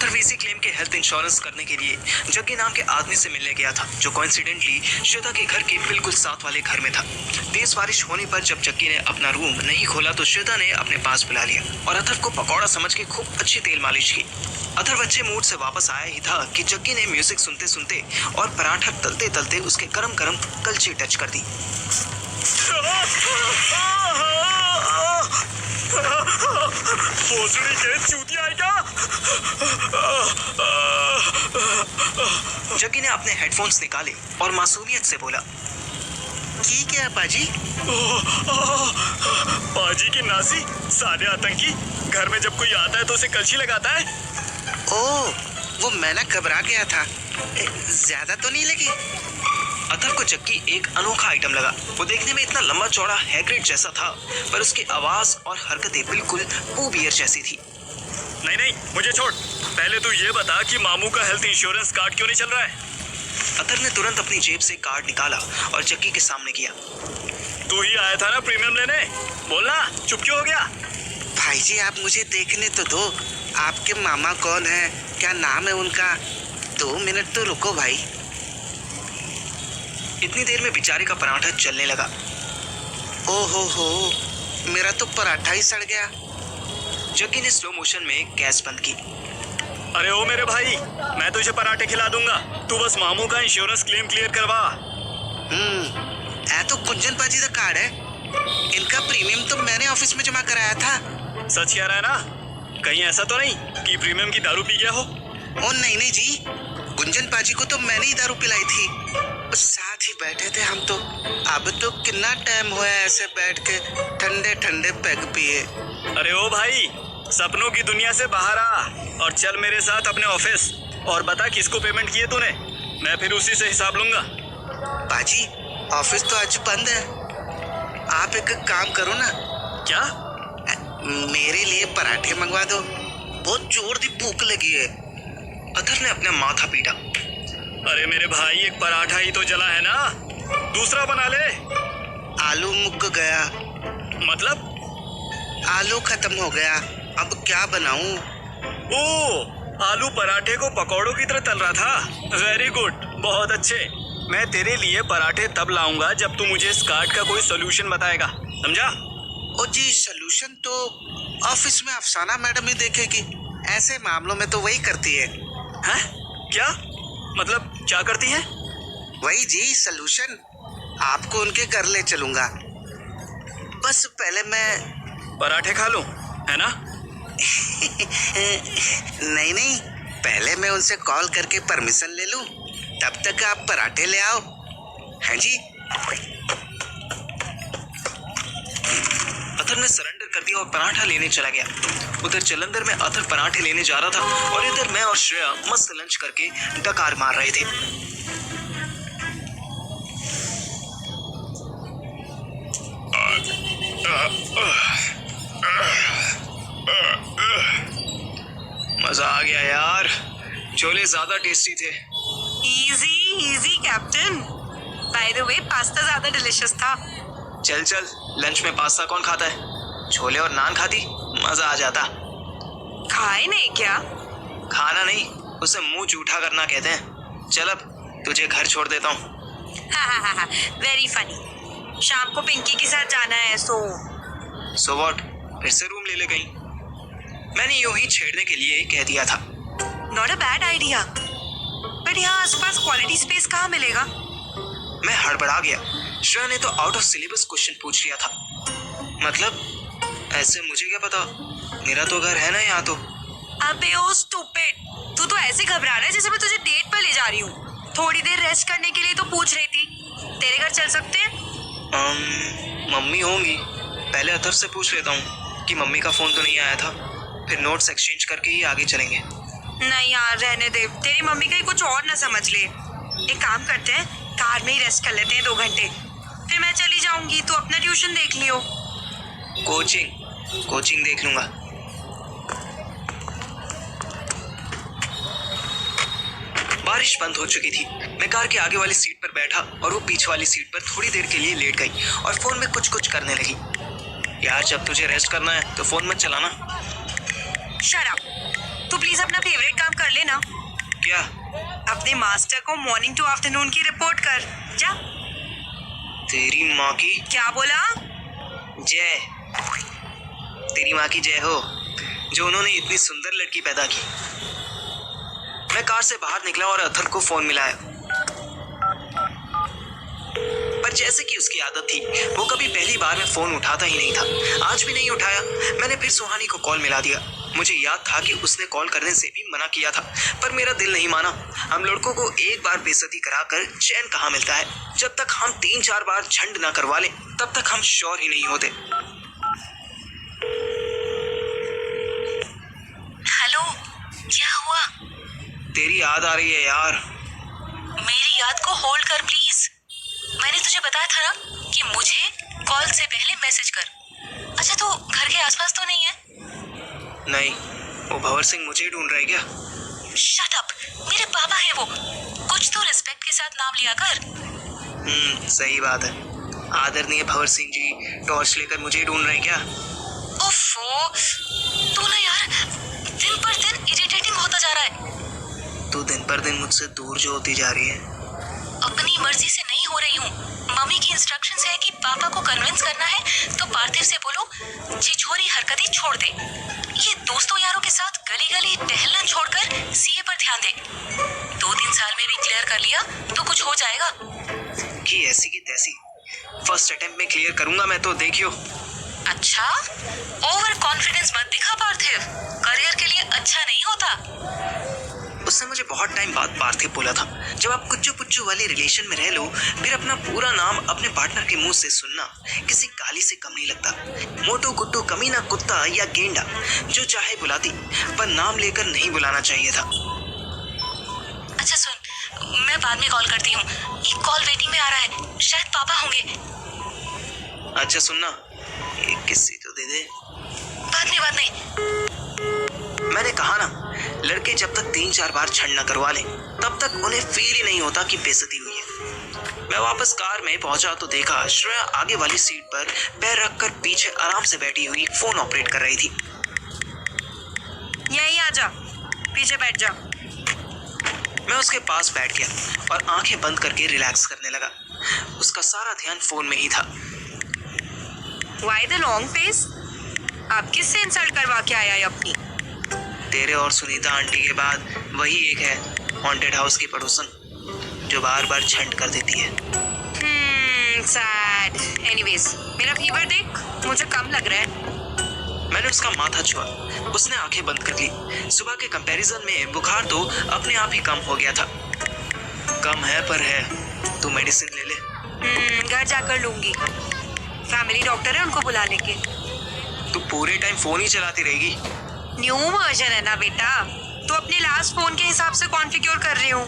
अथर्वसी claim के health insurance करने के लिए जग्गी नाम के आदमी से मिलने गया था, जो कोइंसिडेंटली श्वेता के घर के बिल्कुल साथ वाले घर में था। तेज बारिश होने पर जब जग्गी ने अपना रूम नहीं खोला तो श्वेता ने अपने पास बुला लिया और अथर्व को पकौड़ा समझ के खूब अच्छी तेल मालिश की। अथर्व अच्छे मूड से वापस आया ही था कि जग्गी ने म्यूजिक सुनते सुनते और पराठा तलते तलते उसके गरम गरम कलछी टच कर दी। भोसड़ी के चूतिया है क्या? जग्गी ने अपने हेडफोन्स निकाले और मासूमियत से बोला, ठीक है पाजी। पाजी की नासी, साले आतंकी। घर में जब कोई आता है तो उसे कलछी लगाता है। ओह, वो मैं ना घबरा गया था। ज्यादा तो नहीं लगी? अथर्व को जग्गी एक अनोखा आइटम लगा। वो देखने में इतना लंबा चौड़ा हैग्रिड जैसा था, पर उसकी आवाज और हरकतें बिल्कुल पू बियर जैसी थी। नहीं नहीं, मुझे छोड़। पहले तू ये बता कि मामू का हेल्थ इंश्योरेंस कार्ड क्यों नहीं चल रहा है? अथर्व ने तुरंत अपनी जेब से कार्ड निकाला और जग्गी के सामने किया। तू ही आया था ना प्रीमियम लेने, बोलना, चुप क्यों हो गया? भाई जी, आप मुझे देखने तो दो। आपके मामा कौन है, क्या नाम है उनका? 2 मिनट तो रुको भाई। इतनी देर में बेचारे का पराठा चलने लगा। हो, मेरा तो पराठा ही सड़ गया। जग्गी ने स्लो मोशन में गैस बंद की। अरे ओ मेरे भाई, मैं तुझे पराठे खिला दूंगा, तू बस मामू का इंश्योरेंस क्लेम क्लियर करवा। तो कुंजन पाजी का कार्ड है। इनका प्रीमियम तो मैंने ऑफिस में जमा कराया था। सच कह रहा है ना? कहीं ऐसा तो नहीं कि प्रीमियम की दारू पी गया हो? ओ नहीं जी, कुंजन पाजी को तो मैंने ही दारू पिलाई थी। साथ ही बैठे थे हम तो। अब तो कितना टाइम हुआ है ऐसे बैठ के ठंडे ठंडे पैग पिए। अरे ओ भाई, सपनों की दुनिया से बाहर आ और चल मेरे साथ अपने ऑफिस और बता किसको पेमेंट किए तूने। मैं फिर उसी से हिसाब लूंगा। पाजी, ऑफिस तो आज बंद है। आप एक काम करो ना। क्या? मेरे लिए पराठे मंगवा दो, बहुत जोर की भूख लगी है। अथर्व ने अपना माथा पीटा। अरे मेरे भाई, एक पराठा ही तो जला है ना, दूसरा बना ले। आलू मुक गया। मतलब? आलू खत्म हो गया, अब क्या बनाऊं? ओ, आलू पराठे को पकौड़ों की तरह तल रहा था। वेरी गुड, बहुत अच्छे। मैं तेरे लिए पराठे तब लाऊंगा जब तू मुझे इस कार्ड का कोई सोल्यूशन बताएगा, समझा? ओ जी, सोल्यूशन तो ऑफिस में अफसाना मैडम ही देखेगी। ऐसे मामलों में तो वही करती है। हैं? क्या मतलब, क्या करती है? वही जी, सोल्यूशन। आपको उनके घर ले चलूंगा। बस पहले मैं पराठे खा लूं, है ना? नहीं, पहले मैं उनसे कॉल करके परमिशन ले लूं, तब तक आप पराठे ले आओ। हैं जी? अथर्व ने सरेंडर कर दिया और पराठा लेने चला गया। उधर जलंधर में अथर्व पराठे लेने जा रहा था और इधर मैं और श्रेया मस्त लंच करके डकार मार रहे थे। मजा आ गया यार, छोले ज्यादा टेस्टी थे। Easy captain. By the way, pasta ज्यादा डिलिशियस था। चल लंच में पास्ता कौन खाता है? छोले और नान खाती, मजा आ जाता। खाए नहीं क्या? खाना नहीं, उसे मुंह जूठा करना कहते हैं। चल अब तुझे घर छोड़ देता हूँ। Very funny. शाम को पिंकी के साथ जाना है, सो व्हाट, फिर से रूम ले कहीं। मैंने यूं ही छेड़ने के लिए कह दिया था। Not a bad idea, but यहाँ आसपास क्वालिटी स्पेस कहाँ मिलेगा? मैं हड़बड़ा गया। श्रेया ने तो आउट ऑफ सिलेबस क्वेश्चन पूछ लिया था। मतलब ऐसे मुझे क्या पता, मेरा तो घर है ना यहाँ तो। अबे ओ स्टूपिड, तू तो ऐसे घबरा रहा है जैसे मैं तुझे डेट पर ले जा रही हूँ। थोड़ी देर रेस्ट करने के लिए तो पूछ रही थी। तेरे घर चल सकते हैं? मम्मी होंगी, पहले अथर्व से पूछ लेता हूँ कि मम्मी का फोन तो नहीं आया था, फिर नोट्स एक्सचेंज करके ही आगे चलेंगे। नहीं यार, रहने दे। तेरी मम्मी कहीं कुछ और ना समझ ले। एक काम करते हैं, कार में ही रेस्ट कर लेते हैं 2 घंटे, फिर मैं चली जाऊंगी, तू अपना ट्यूशन देख लियो। कोचिंग देख लूंगा। बारिश बंद हो चुकी थी। मैं कार के आगे वाली सीट पर बैठा और वो पीछे वाली सीट पर थोड़ी देर के लिए लेट गई और फोन में कुछ करने लगी। यार, जब तुझे रेस्ट करना है तो फोन मत चलाना। Shut up. तू प्लीज अपना फेवरेट काम कर लेना। क्या? अपने मास्टर को मॉर्निंग टू आफ्टरनून की रिपोर्ट कर जा। तेरी माँ की क्या बोला? जय। तेरी माँ की जय हो जो उन्होंने इतनी सुंदर लड़की पैदा की। मैं कार से बाहर निकला और अथर को फोन मिलाया, पर जैसे कि उसकी आदत थी वो कभी पहली बार में फोन उठाता ही नहीं था। आज भी नहीं उठाया। मैंने फिर सुहानी को कॉल मिला दिया। मुझे याद था कि उसने कॉल करने से भी मना किया था, पर मेरा दिल नहीं माना। हम लड़कों को एक बार बेइज्जती कराकर चैन कहाँ मिलता है। जब तक हम 3-4 बार झंड ना करवा लें तब तक हम श्योर ही नहीं होते। हेलो, क्या हुआ? तेरी याद आ रही है यार। मेरी याद को होल्ड कर प्लीज। मैंने तुझे बताया था ना कि मुझे कॉल से पहले मैसेज कर। अच्छा, तू घर के आसपास तो नहीं है? नहीं, वो भंवर सिंह मुझे ढूंढ रहा है क्या? शट अप, मेरे पापा है वो। कुछ तो रिस्पेक्ट के साथ नाम लिया कर। सही बात है। आदरणीय भंवर सिंह जी टॉर्च लेकर मुझे ढूंढ रहे हैं क्या? ओफो, तू ना यार दिन पर दिन इरिटेटिंग होता जा रहा है। तू दिन पर दिन मुझसे दूर जो होती जा रही है। अपनी मर्जी से नहीं हो रही हूँ। मम्मी की इंस्ट्रक्शंस है कि पापा को कन्विंस करना है तो पार्थिव से बोलो छिछोरी हरकतें छोड़ दे। ये दोस्तों यारों के साथ गली गली टहलना छोड़कर सीए पर ध्यान दे। 2-3 साल में भी क्लियर कर लिया तो कुछ हो जाएगा। कि ऐसी की तैसी फर्स्ट अटेम्प्ट में क्लियर करूंगा मैं, तो देखियो। अच्छा, ओवर कॉन्फिडेंस मत दिखा पार्थिव, करियर के लिए अच्छा नहीं होता। उसने मुझे बहुत टाइम बाद पार्थिव बोला था। जब आप कुच्चू पुच्चू वाली रिलेशन में रह लो फिर अपना पूरा नाम अपने पार्टनर के मुंह से सुनना किसी गाली से कम नहीं लगता। मोटू गुड्डू कमीना कुत्ता या गेंडा जो चाहे बुलाती, पर नाम लेकर नहीं बुलाना चाहिए था। अच्छा सुन, मैं बाद में कॉल करती हूँ। एक कॉल वेटिंग में आ रहा है, शायद पापा होंगे। अच्छा सुनना, एक किस्सी तो दे दे। बाद में। मैंने कहा ना, लड़के जब तक 3-4 बार छंड न करवा लें तब तक उन्हें फील ही नहीं होता कि बेइज्जती हुई है। मैं वापस कार में पहुंचा तो देखा श्रेया आगे वाली सीट पर पैर रखकर पीछे आराम से बैठी हुई फोन ऑपरेट कर रही थी। यहीं आ जा, पीछे बैठ जा। मैं उसके पास बैठ गया और आंखें बंद करके रिलैक्स करने लगा। उसका सारा ध्यान फोन में ही था। Why the long face? आप किससे इंसल्ट करवा के आया है अपनी? तेरे और सुनीता आंटी के बाद वही एक है हॉन्टेड हाउस की पड़ोसन जो बार बार छंड कर देती है। सैड। एनीवेज, मेरा फीवर देख, मुझे कम लग रहा है। मैंने उसका माथा छुआ। उसने आंखें बंद कर ली। सुबह के कंपैरिजन में बुखार तो अपने आप ही कम हो गया था। कम है पर है, तू मेडिसिन ले ले। घर जाकर लूंगी। फैमिली डॉक्टर है, उनको बुला लेंगे। तू पूरे टाइम फोन ही चलाती रहेगी। न्यू वर्जन है ना बेटा, तो अपने लास्ट फोन के हिसाब से कॉन्फ़िगर कर रही हूँ।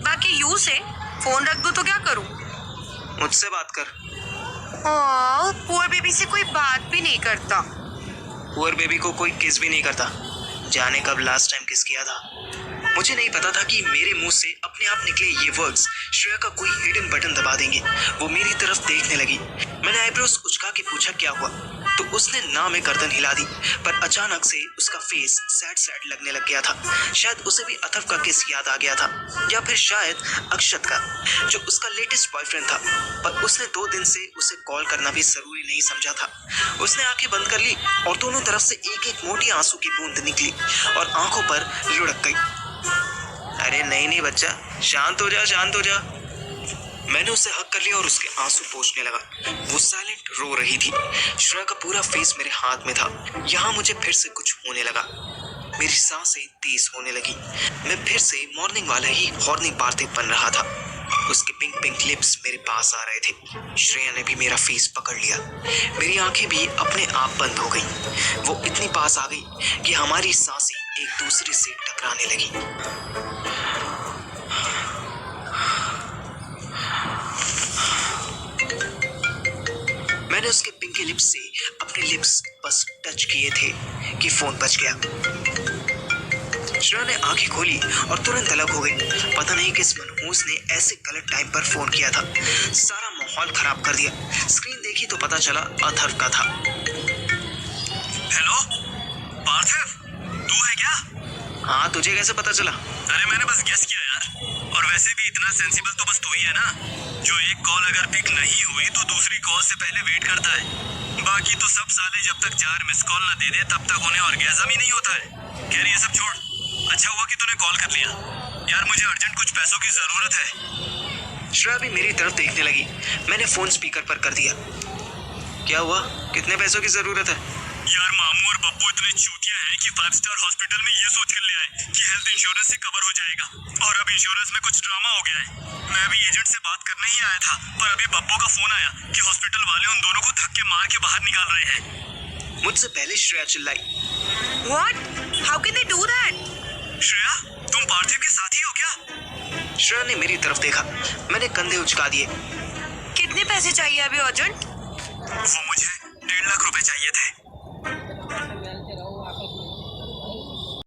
बाकी यू से फोन रख दूँ तो क्या करूँ? मुझसे बात कर। पुअर बेबी से कोई बात भी नहीं करता। पुअर बेबी को कोई किस भी नहीं करता। जाने कब लास्ट टाइम किस किया था। मुझे नहीं पता था कि मेरे मुंह से अपने आप निकले ये वर्ड्स श्रेया का कोई हिडन बटन दबा देंगे। वो मेरी तरफ देखने लगी। मैंने आईब्रोज उचका के पूछा क्या हुआ, तो उसने ना में गर्दन हिला दी। पर अचानक से उसका फेस सैड सैड लगने लग गया था। शायद उसे भी अथर्व का किस याद आ गया था, या फिर शायद अक्षत का, जो उसका लेटेस्ट बॉयफ्रेंड था। पर उसने 2 दिन से उसे कॉल करना भी जरूरी नहीं समझा था। उसने आंखें बंद कर ली और दोनों तरफ से एक एक मोटी आंसू की बूंद निकली और आंखों पर लुढ़क गई। अरे नहीं बच्चा, शांत हो जा, शांत हो जा। मैंने उसे हक कर लिया और उसके आंसू पोंछने लगा। वो साइलेंट रो रही थी। श्रेया का पूरा फेस मेरे हाथ में था। यहाँ मुझे फिर से कुछ होने लगा। मेरी सांसें तेज होने लगी। मैं फिर से मॉर्निंग वाला ही हॉर्नी पार्थिव बन रहा था। उसके पिंक पिंक लिप्स मेरे पास आ रहे थे। श्रेया ने भी मेरा फेस पकड़ लिया। मेरी आंखें भी अपने आप बंद हो गई। वो इतनी पास आ गई कि हमारी सांसें एक दूसरे से टकराने लगी। मैंने उसके पिंकी लिप्स से अपने लिप्स बस टच किए थे कि फोन बज गया। श्रेया ने आंखें खोली और तुरंत अलग हो गई। पता नहीं किस मनहूस ने ऐसे गलत टाइम पर फोन किया था। सारा माहौल खराब कर दिया। स्क्रीन देखी तो पता चला अथर्व का था। हेलो पार्थिव, तू है क्या? हाँ, तुझे कैसे पता चला? अरे मैंने बस गेस किया यार। और वैसे भी इतना सेंसिबल तो बस तू ही है ना, जो एक कॉल अगर पिक नहीं हुई तो दूसरी कॉल से पहले वेट करता है। बाकी तो सब साले जब तक 4 मिस कॉल ना दे दे तब तक उन्हें ऑर्गेज़म ही नहीं होता है। खैर ये सब छोड़, अच्छा हुआ कि तूने कॉल कर लिया यार, मुझे अर्जेंट कुछ पैसों की जरूरत है। श्रेया भी मेरी तरफ देखने लगी। मैंने फोन स्पीकर पर कर दिया। क्या हुआ? कितने पैसों की जरूरत है? यार मामू और बब्बू इतने चूतिया हैं कि 5 स्टार हॉस्पिटल में ये सोच कर ले आए कि हेल्थ इंश्योरेंस से कवर हो जाएगा, और अब इंश्योरेंस में कुछ ड्रामा हो गया है। मैं अभी एजेंट से बात करने ही आया था, पर अभी बब्बू का फोन आया कि हॉस्पिटल वाले उन दोनों को धक्के मार के बाहर निकाल रहे हैं। मुझसे पहले श्रेया चिल्लाई। What? How can they do that? Shreya, तुम पार्थिव के साथी हो क्या? श्रेया ने मेरी तरफ देखा। मैंने कंधे उचका दिए। कितने पैसे चाहिए अभी अर्जेंट? वो मुझे 1.5 लाख रुपए चाहिए थे।